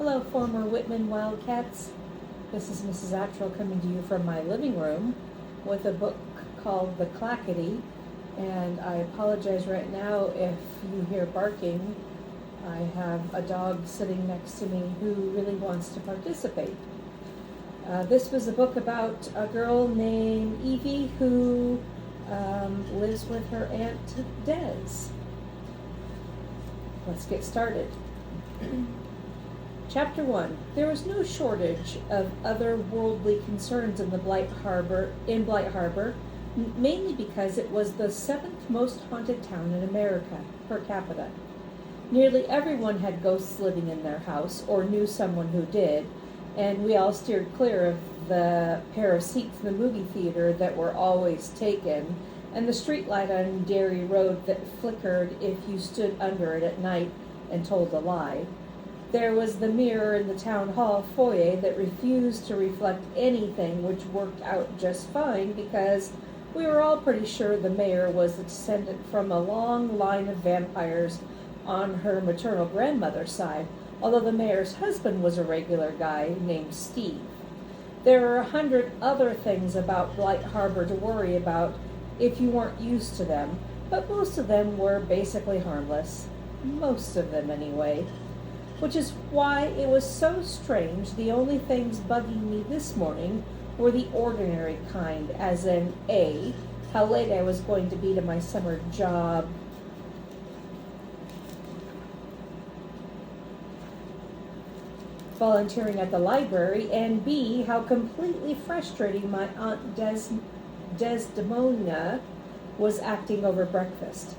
Hello, former Whitman Wildcats. This is Mrs. Attrill coming to you from my living room with a book called The Clackety, and I apologize right now if you hear barking. I have a dog sitting next to me who really wants to participate. This was a book about a girl named Evie who lives with her Aunt Des. Let's get started. Chapter 1. There was no shortage of otherworldly concerns in Blight Harbor, mainly because it was the 7th most haunted town in America per capita. Nearly everyone had ghosts living in their house or knew someone who did, and we all steered clear of the pair of seats in the movie theater that were always taken, and the streetlight on Derry Road that flickered if you stood under it at night and told a lie. There was the mirror in the town hall foyer that refused to reflect anything, which worked out just fine because we were all pretty sure the mayor was a descendant from a long line of vampires on her maternal grandmother's side, although the mayor's husband was a regular guy named Steve. There were 100 other things about Blight Harbor to worry about if you weren't used to them, but most of them were basically harmless. Most of them, anyway. Which is why it was so strange the only things bugging me this morning were the ordinary kind, as in A, how late I was going to be to my summer job, volunteering at the library, and B, how completely frustrating my Aunt Desdemona was acting over breakfast.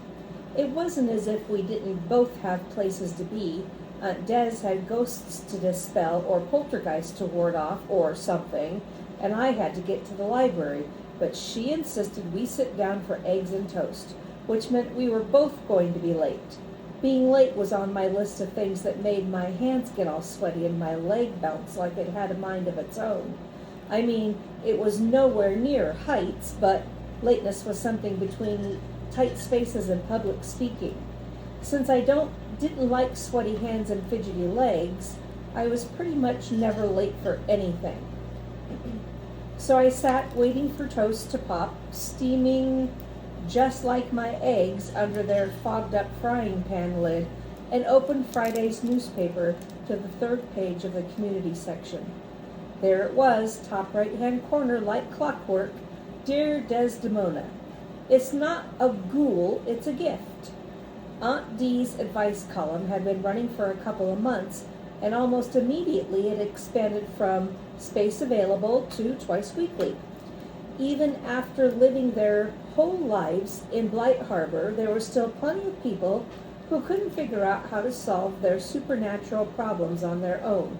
It wasn't as if we didn't both have places to be. Aunt Des had ghosts to dispel or poltergeists to ward off or something, and I had to get to the library, but she insisted we sit down for eggs and toast, which meant we were both going to be late. Being late was on my list of things that made my hands get all sweaty and my leg bounce like it had a mind of its own. I mean, it was nowhere near heights, but lateness was something between tight spaces and public speaking. Since I didn't like sweaty hands and fidgety legs, I was pretty much never late for anything. So I sat waiting for toast to pop, steaming just like my eggs under their fogged-up frying pan lid, and opened Friday's newspaper to the 3rd page of the community section. There it was, top right-hand corner, like clockwork, Dear Desdemona. It's not a ghoul, it's a gift. Aunt Dee's advice column had been running for a couple of months, and almost immediately it expanded from space available to twice weekly. Even after living their whole lives in Blight Harbor, there were still plenty of people who couldn't figure out how to solve their supernatural problems on their own,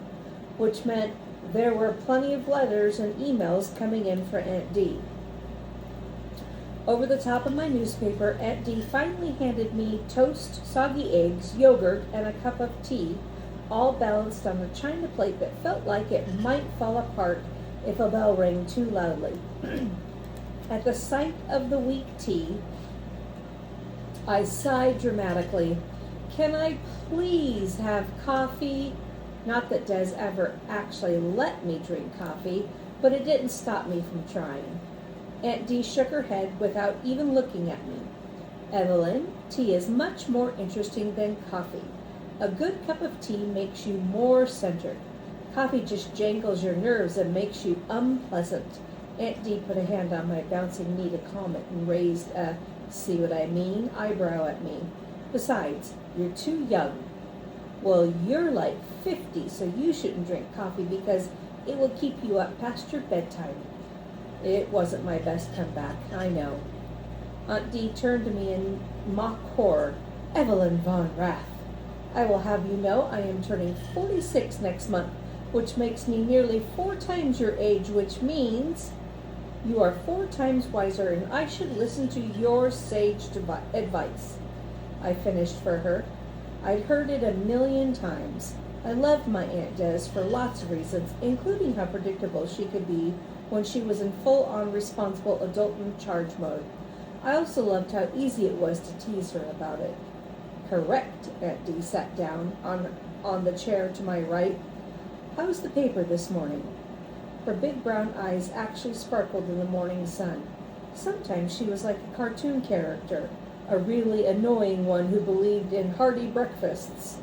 which meant there were plenty of letters and emails coming in for Aunt Dee. Over the top of my newspaper, Aunt Dee finally handed me toast, soggy eggs, yogurt, and a cup of tea, all balanced on a china plate that felt like it might fall apart if a bell rang too loudly. At the sight of the weak tea, I sighed dramatically. Can I please have coffee? Not that Des ever actually let me drink coffee, but it didn't stop me from trying. Aunt Dee shook her head without even looking at me. Evelyn, tea is much more interesting than coffee. A good cup of tea makes you more centered. Coffee just jangles your nerves and makes you unpleasant. Aunt Dee put a hand on my bouncing knee to calm it and raised a see what I mean eyebrow at me. Besides, you're too young. Well, you're like 50, so you shouldn't drink coffee because it will keep you up past your bedtime. It wasn't my best comeback, I know. Aunt Dee turned to me in mock horror. Evelyn Von Rath, I will have you know I am turning 46 next month, which makes me nearly 4 times your age, which means you are 4 times wiser, and I should listen to your sage advice. I finished for her. I'd heard it a million times. I loved my Aunt Des for lots of reasons, including how predictable she could be when she was in full-on responsible adult-in-charge mode. I also loved how easy it was to tease her about it. Correct, Aunt Dee sat down on the chair to my right, How's the paper this morning? Her big brown eyes actually sparkled in the morning sun. Sometimes she was like a cartoon character, a really annoying one who believed in hearty breakfasts.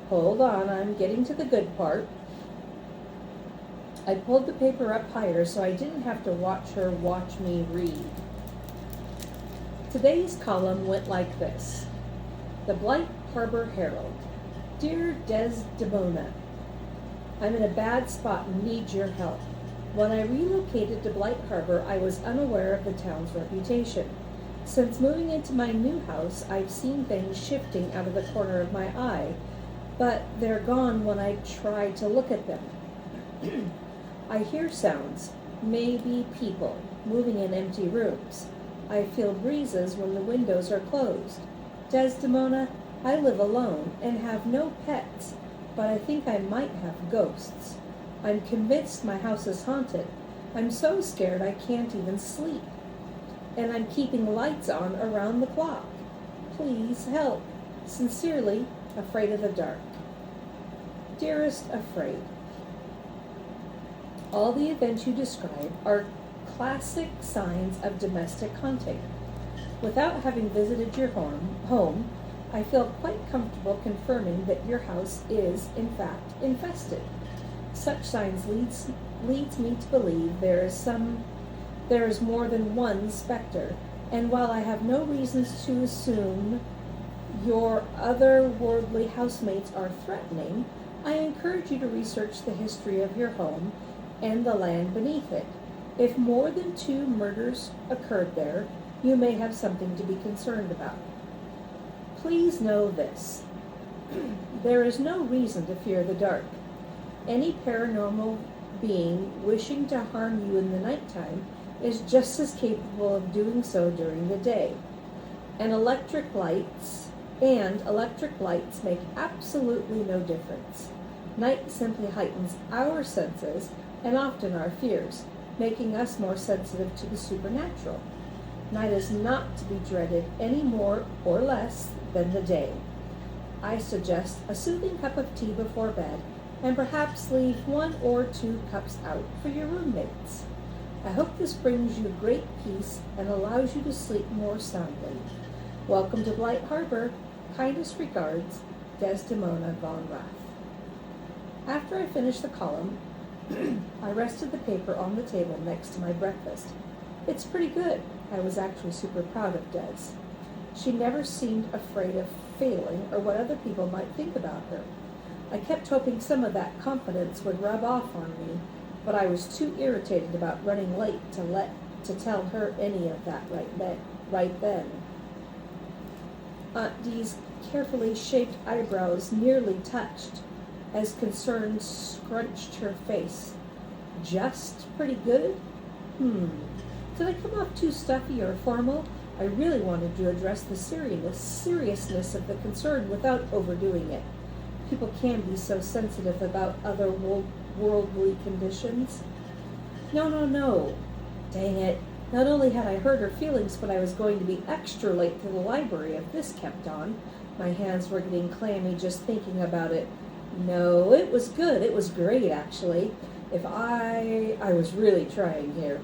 Hold on, I'm getting to the good part. I pulled the paper up higher so I didn't have to watch her watch me read. Today's column went like this. The Blight Harbor Herald. Dear Desdemona, I'm in a bad spot and need your help. When I relocated to Blight Harbor, I was unaware of the town's reputation. Since moving into my new house, I've seen things shifting out of the corner of my eye, but they're gone when I try to look at them. I hear sounds, maybe people, moving in empty rooms. I feel breezes when the windows are closed. Desdemona, I live alone and have no pets, but I think I might have ghosts. I'm convinced my house is haunted. I'm so scared I can't even sleep. And I'm keeping lights on around the clock. Please help. Sincerely, Afraid of the Dark. Dearest Afraid, all the events you describe are classic signs of domestic haunting. Without having visited your home, I feel quite comfortable confirming that your house is, in fact, infested. Such signs leads me to believe there is more than one specter, and while I have no reasons to assume your otherworldly housemates are threatening, I encourage you to research the history of your home and the land beneath it. If more than 2 murders occurred there, you may have something to be concerned about. Please know this. There is no reason to fear the dark. Any paranormal being wishing to harm you in the nighttime is just as capable of doing so during the day. And electric lights make absolutely no difference. Night simply heightens our senses and often our fears, making us more sensitive to the supernatural. Night is not to be dreaded any more or less than the day. I suggest a soothing cup of tea before bed, and perhaps leave 1 or 2 cups out for your roommates. I hope this brings you great peace and allows you to sleep more soundly. Welcome to Blight Harbor. Kindest regards, Desdemona von Rath. After I finished the column, I rested the paper on the table next to my breakfast. It's pretty good. I was actually super proud of Des. She never seemed afraid of failing or what other people might think about her. I kept hoping some of that confidence would rub off on me, but I was too irritated about running late to tell her any of that right then. Aunt Dee's carefully shaped eyebrows nearly touched as concern scrunched her face. Just pretty good? Did I come off too stuffy or formal? I really wanted to address the seriousness of the concern without overdoing it. People can be so sensitive about otherworldly conditions. No. Dang it. Not only had I hurt her feelings, but I was going to be extra late to the library if this kept on. My hands were getting clammy just thinking about it. No, it was good. It was great, actually. If I was really trying here.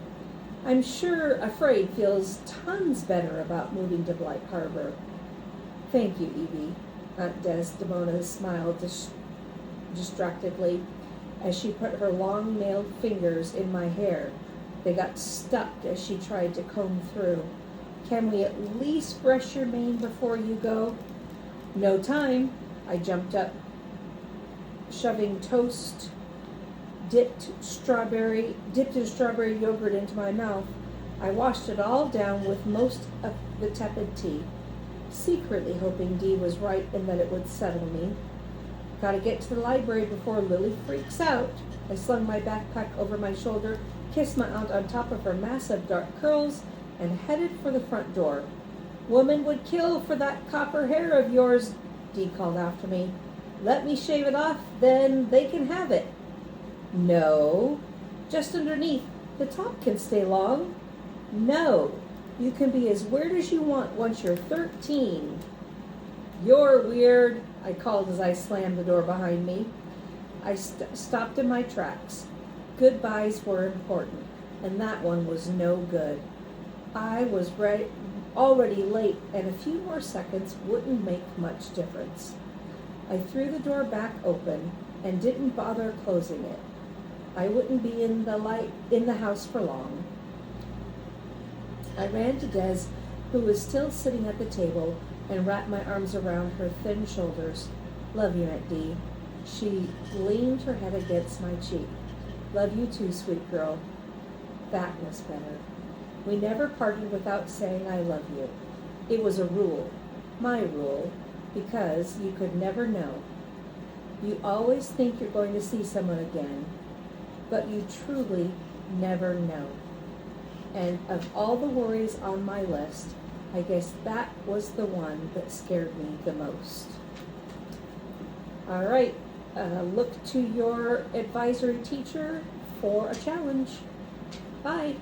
I'm sure Afraid feels tons better about moving to Blight Harbor. Thank you, Evie. Aunt Desdemona smiled distractedly as she put her long nailed fingers in my hair. They got stuck as she tried to comb through. Can we at least brush your mane before you go? No time. I jumped up, shoving toast dipped in strawberry yogurt into my mouth. I washed it all down with most of the tepid tea, secretly hoping Dee was right and that it would settle me. Gotta get to the library before Lily freaks out. I slung my backpack over my shoulder, kissed my aunt on top of her massive dark curls, and headed for the front door. Woman would kill for that copper hair of yours, Dee called after me. Let me shave it off, then they can have it. No, just underneath. The top can stay long. No, you can be as weird as you want once you're 13. You're weird, I called as I slammed the door behind me. I stopped in my tracks. Goodbyes were important, and that one was no good. I was already late, and a few more seconds wouldn't make much difference. I threw the door back open and didn't bother closing it. I wouldn't be in the house for long. I ran to Des, who was still sitting at the table, and wrapped my arms around her thin shoulders. Love you, Aunt Dee. She leaned her head against my cheek. Love you too, sweet girl. That was better. We never parted without saying I love you. It was a rule, my rule, because you could never know. You always think you're going to see someone again, but you truly never know. And of all the worries on my list, I guess that was the one that scared me the most. All right, look to your advisory teacher for a challenge. Bye.